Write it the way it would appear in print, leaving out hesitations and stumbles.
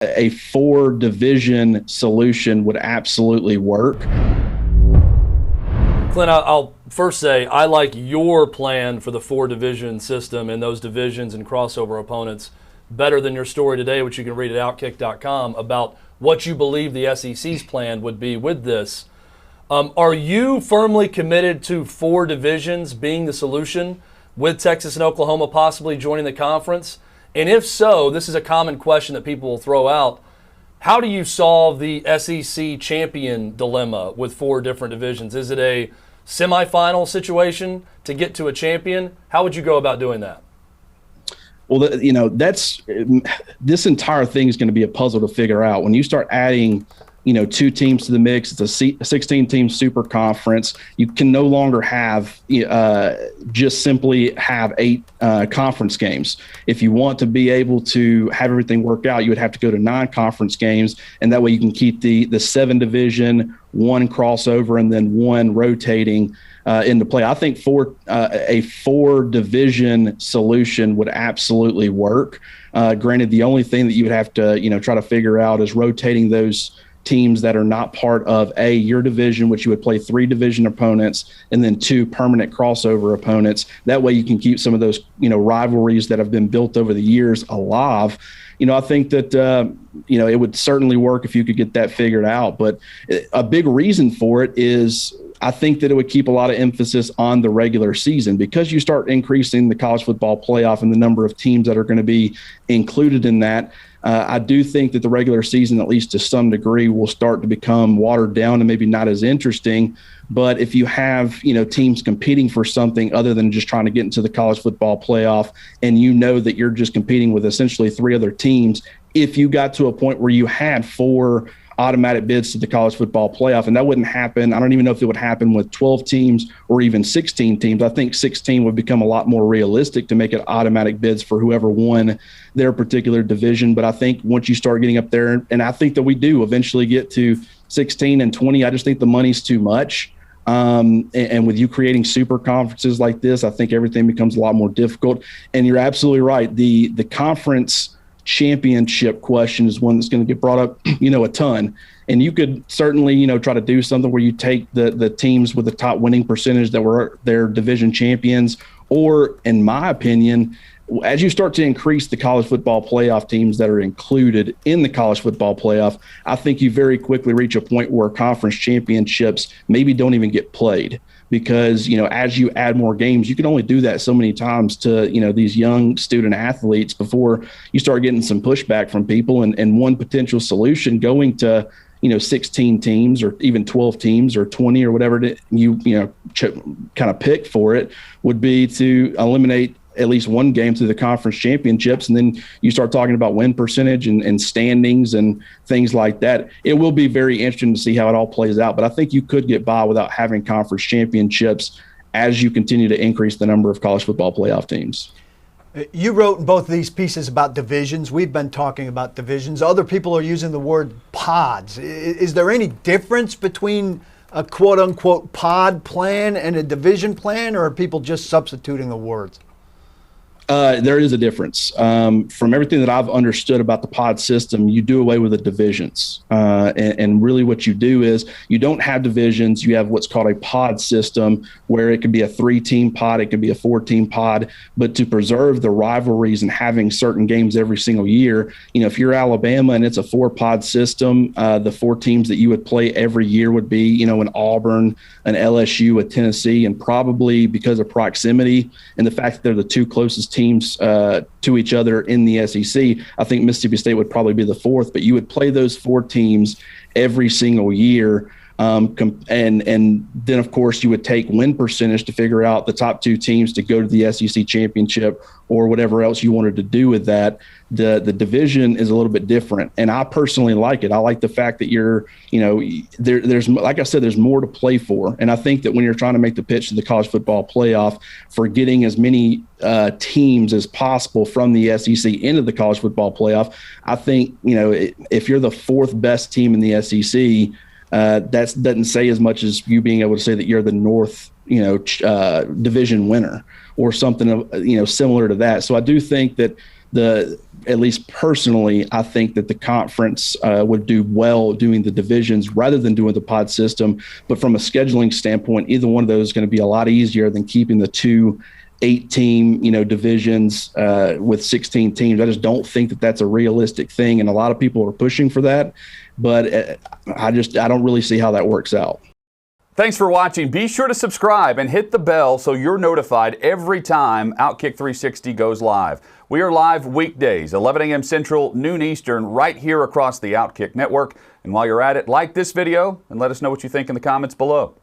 a 4 division solution would absolutely work. Clint, I'll first say I like your plan for the 4 division system and those divisions and crossover opponents better than your story today, which you can read at Outkick.com, about what you believe the SEC's plan would be with this. Are you firmly committed to 4 divisions being the solution, with Texas and Oklahoma possibly joining the conference? And if so, this is a common question that people will throw out. How do you solve the SEC champion dilemma with 4 different divisions? Is it a semifinal situation to get to a champion? How would you go about doing that? Well, this entire thing is going to be a puzzle to figure out. When you start adding, 2 teams to the mix, it's a 16-team super conference. You can no longer have just simply have 8 conference games. If you want to be able to have everything work out, you would have to go to 9 conference games, and that way you can keep the 7 division, 1 crossover, and then 1 rotating into play. I think a 4 division solution would absolutely work. Granted, the only thing that you would have to try to figure out is rotating those teams that are not part of your division, which you would play 3 division opponents and then 2 permanent crossover opponents. That way you can keep some of those rivalries that have been built over the years alive. I think that it would certainly work if you could get that figured out. But a big reason for it is I think that it would keep a lot of emphasis on the regular season, because you start increasing the college football playoff and the number of teams that are going to be included in that. I do think that the regular season, at least to some degree, will start to become watered down and maybe not as interesting. But if you have, teams competing for something other than just trying to get into the college football playoff, and that you're just competing with essentially 3 other teams, if you got to a point where you had 4 automatic bids to the college football playoff, and that wouldn't happen. I don't even know if it would happen with 12 teams or even 16 teams. I think 16 would become a lot more realistic to make it automatic bids for whoever won their particular division. But I think once you start getting up there, and I think that we do eventually get to 16 and 20, I just think the money's too much. And with you creating super conferences like this, I think everything becomes a lot more difficult. And you're absolutely right. The conference championship question is one that's going to get brought up, a ton. And you could certainly, try to do something where you take the teams with the top winning percentage that were their division champions, or, in my opinion, as you start to increase the college football playoff teams that are included in the college football playoff, I think you very quickly reach a point where conference championships maybe don't even get played. Because, as you add more games, you can only do that so many times to, these young student athletes before you start getting some pushback from people. And one potential solution going to, 16 teams or even 12 teams or 20 or whatever you kind of pick for it would be to eliminate at least 1 game through the conference championships. And then you start talking about win percentage and standings and things like that. It will be very interesting to see how it all plays out. But I think you could get by without having conference championships as you continue to increase the number of college football playoff teams. You wrote in both of these pieces about divisions. We've been talking about divisions. Other people are using the word pods. Is there any difference between a quote-unquote pod plan and a division plan, or are people just substituting the words? There is a difference. From everything that I've understood about the pod system, you do away with the divisions. And really what you do is you don't have divisions. You have what's called a pod system, where it could be a 3-team pod, it could be a 4-team pod. But to preserve the rivalries and having certain games every single year, if you're Alabama and it's a 4-pod system, the 4 teams that you would play every year would be, an Auburn, an LSU, a Tennessee, and probably because of proximity and the fact that they're the 2 closest teams to each other in the SEC, I think Mississippi State would probably be the 4th, but you would play those 4 teams every single year. And then, of course, you would take win percentage to figure out the top 2 teams to go to the SEC championship or whatever else you wanted to do with that. The division is a little bit different, and I personally like it. I like the fact that there's, like I said, there's more to play for. And I think that when you're trying to make the pitch to the college football playoff for getting as many teams as possible from the SEC into the college football playoff, I think, if you're the 4th best team in the SEC, that doesn't say as much as you being able to say that you're the North, division winner or something, similar to that. So I do think that at least personally, I think that the conference would do well doing the divisions rather than doing the pod system. But from a scheduling standpoint, either one of those is going to be a lot easier than keeping the 2 8-team, divisions with 16 teams. I just don't think that that's a realistic thing, and a lot of people are pushing for that. But I don't really see how that works out. Thanks for watching. Be sure to subscribe and hit the bell so you're notified every time Outkick 360 goes live. We are live weekdays, 11 a.m. Central, noon Eastern, right here across the Outkick network. And while you're at it, like this video and let us know what you think in the comments below.